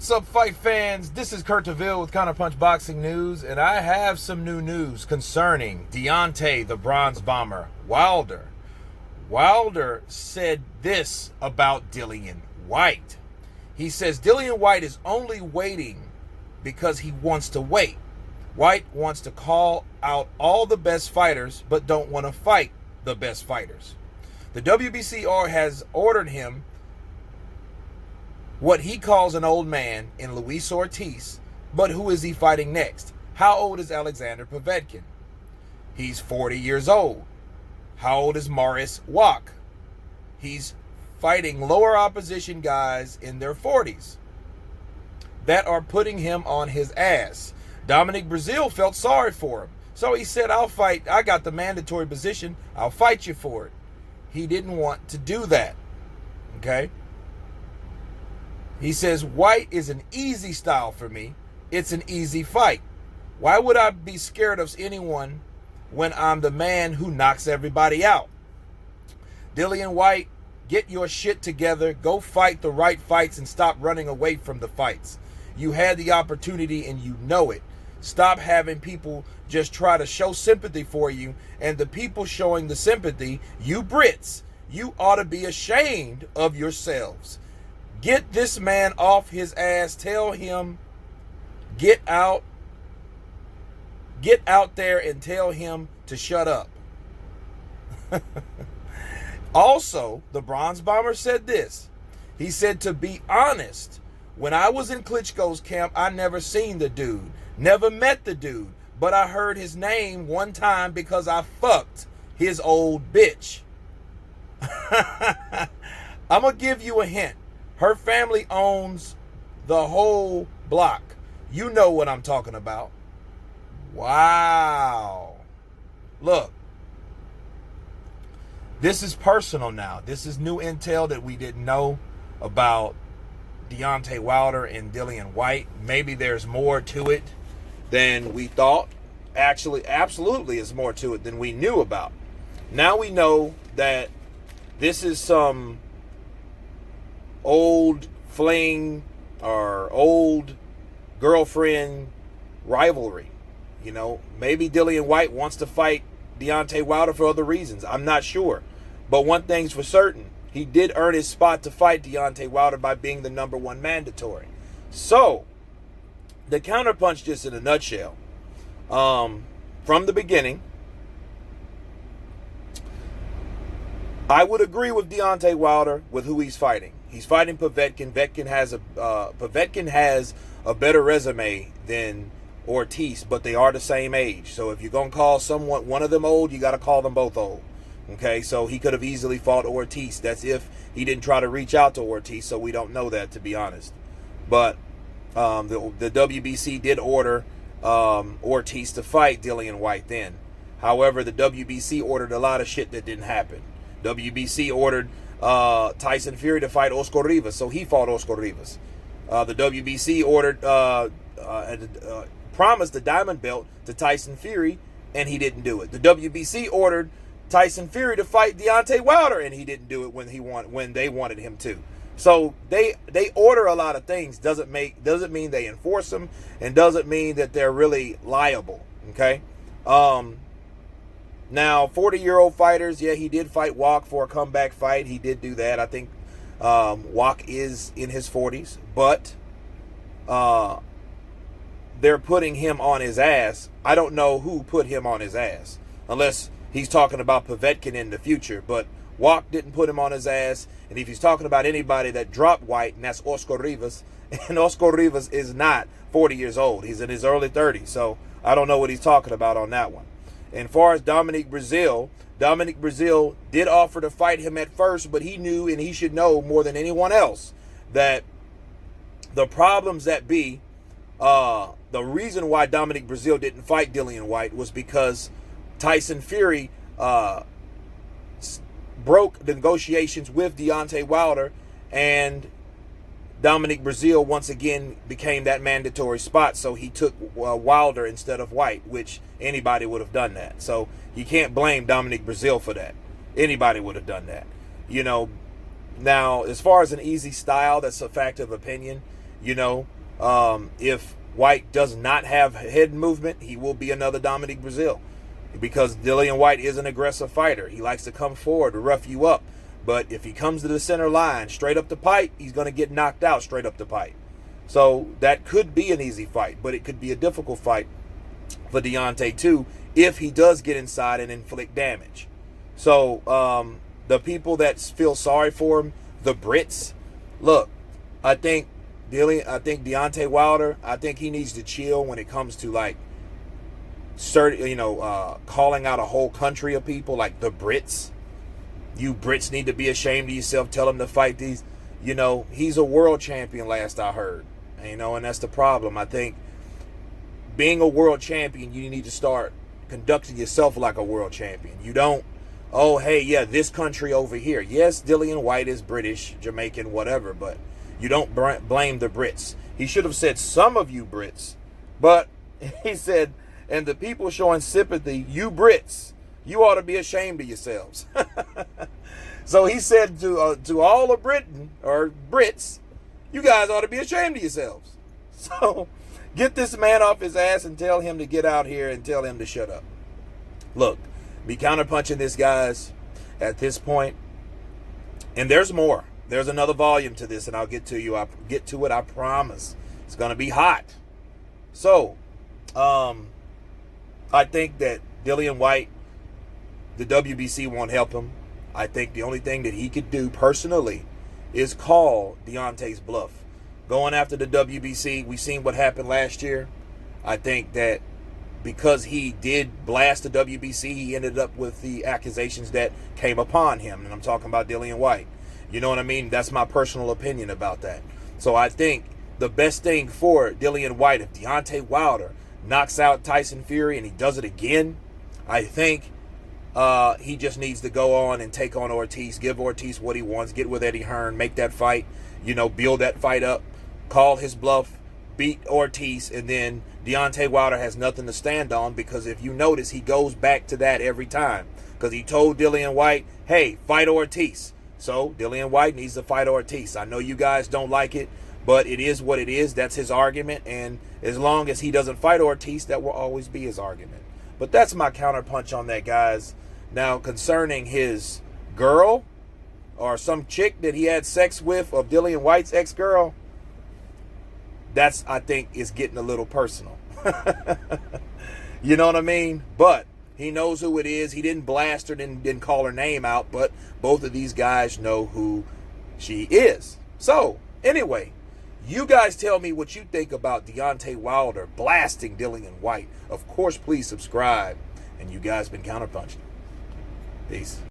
What's up, fight fans? This is Kurt DeVille with Counterpunch Boxing News, and I have some new news concerning Deontay, the Bronze Bomber, Wilder. Wilder said this about Dillian Whyte. He says Dillian Whyte is only waiting because he wants to wait. Whyte wants to call out all the best fighters, but don't want to fight the best fighters. The WBC has ordered him what he calls an old man in Luis Ortiz, but who is he fighting next? How old is Alexander Povetkin? He's 40 years old. How old is Maurice Wach? He's fighting lower opposition guys in their 40s that are putting him on his ass. Dominic Breazeale felt sorry for him, so he said, I'll fight. I got the mandatory position. I'll fight you for it. He didn't want to do that. Okay? He says, Whyte is an easy style for me. It's an easy fight. Why would I be scared of anyone when I'm the man who knocks everybody out? Dillian Whyte, get your shit together. Go fight the right fights and stop running away from the fights. You had the opportunity and you know it. Stop having people just try to show sympathy for you, and the people showing the sympathy, you Brits, you ought to be ashamed of yourselves. Get this man off his ass. Tell him, get out there and tell him to shut up. Also, the Bronze Bomber said this. He said, to be honest, when I was in Klitschko's camp, I never seen the dude, never met the dude, but I heard his name one time because I fucked his old bitch. I'm going to give you a hint. Her family owns the whole block. You know what I'm talking about. Wow. Look. This is personal now. This is new intel that we didn't know about Deontay Wilder and Dillian Whyte. Maybe there's more to it than we thought. Actually, absolutely is more to it than we knew about. Now we know that this is some old fling or old girlfriend rivalry. You know, maybe Dillian Whyte wants to fight Deontay Wilder for other reasons. I'm not sure. But one thing's for certain. He did earn his spot to fight Deontay Wilder by being the #1 mandatory. So, the Counterpunch, just in a nutshell, from the beginning, I would agree with Deontay Wilder with who he's fighting. He's fighting Povetkin. Povetkin has a better resume than Ortiz, but they are the same age. So if you're going to call one of them old, you got to call them both old. Okay, so he could have easily fought Ortiz. That's if he didn't try to reach out to Ortiz, so we don't know that, to be honest. But the WBC did order Ortiz to fight Dillian Whyte then. However, the WBC ordered a lot of shit that didn't happen. WBC ordered Tyson Fury to fight Oscar Rivas, so he fought Oscar Rivas. The WBC ordered, promised the diamond belt to Tyson Fury, and he didn't do it. The WBC ordered Tyson Fury to fight Deontay Wilder, and he didn't do it when they wanted him to. So they order a lot of things. Doesn't mean they enforce them, and doesn't mean that they're really liable. Okay. Now, 40-year-old fighters, yeah, he did fight Wach for a comeback fight. He did do that. I think Wach is in his 40s, but they're putting him on his ass. I don't know who put him on his ass, unless he's talking about Povetkin in the future. But Wach didn't put him on his ass, and if he's talking about anybody that dropped Whyte, and that's Oscar Rivas, and Oscar Rivas is not 40 years old. He's in his early 30s, so I don't know what he's talking about on that one. And as far as Dominic Breazeale did offer to fight him at first, but he knew, and he should know more than anyone else, that the problems that be, the reason why Dominic Breazeale didn't fight Dillian Whyte was because Tyson Fury broke the negotiations with Deontay Wilder, and Dominic Breazeale once again became that mandatory spot, so he took Wilder instead of Whyte, which anybody would have done that. So you can't blame Dominic Breazeale for that. Anybody would have done that. You know, now, as far as an easy style, that's a fact of opinion. You know, If Whyte does not have head movement, he will be another Dominic Brazil, because Dillian Whyte is an aggressive fighter. He likes to come forward to rough you up. But if he comes to the center line, straight up the pipe, he's going to get knocked out straight up the pipe. So that could be an easy fight, but it could be a difficult fight for Deontay too, if he does get inside and inflict damage. So the people that feel sorry for him, the Brits, look, I think Deontay Wilder, I think he needs to chill when it comes to like calling out a whole country of people like the Brits. You Brits need to be ashamed of yourself. Tell him to fight these. He's a world champion, last I heard. And that's the problem. I think being a world champion, you need to start conducting yourself like a world champion. You don't, oh, hey, yeah, this country over here. Yes, Dillian Whyte is British, Jamaican, whatever, but you don't blame the Brits. He should have said some of you Brits, but he said, and the people showing sympathy, you Brits, you ought to be ashamed of yourselves. So he said to all of Britain, or Brits, you guys ought to be ashamed of yourselves. So get this man off his ass and tell him to get out here and tell him to shut up. Look, be counterpunching this, guys, at this point. And there's more. There's another volume to this, and I'll get to you. I'll get to it, I promise. It's going to be hot. So, I think that Dillian Whyte, the WBC won't help him. I think the only thing that he could do personally is call Deontay's bluff. Going after the WBC, we've seen what happened last year. I think that because he did blast the WBC, he ended up with the accusations that came upon him. And I'm talking about Dillian Whyte. You know what I mean? That's my personal opinion about that. So I think the best thing for Dillian Whyte, if Deontay Wilder knocks out Tyson Fury and he does it again, I think he just needs to go on and take on Ortiz, give Ortiz what he wants, get with Eddie Hearn, make that fight, build that fight up, call his bluff, beat Ortiz, and then Deontay Wilder has nothing to stand on, because if you notice, he goes back to that every time, because he told Dillian Whyte, hey, fight Ortiz. So Dillian Whyte needs to fight Ortiz. I know you guys don't like it, but it is what it is. That's his argument, and as long as he doesn't fight Ortiz, that will always be his argument. But that's my counterpunch on that, guys. Now, concerning his girl, or some chick that he had sex with, of Dillian Whyte's ex-girl, that's, I think, is getting a little personal. You know what I mean? But he knows who it is. He didn't blast her, didn't call her name out, but both of these guys know who she is. So, anyway, you guys tell me what you think about Deontay Wilder blasting Dillian Whyte. Of course, please subscribe. And you guys been counterpunching. Peace.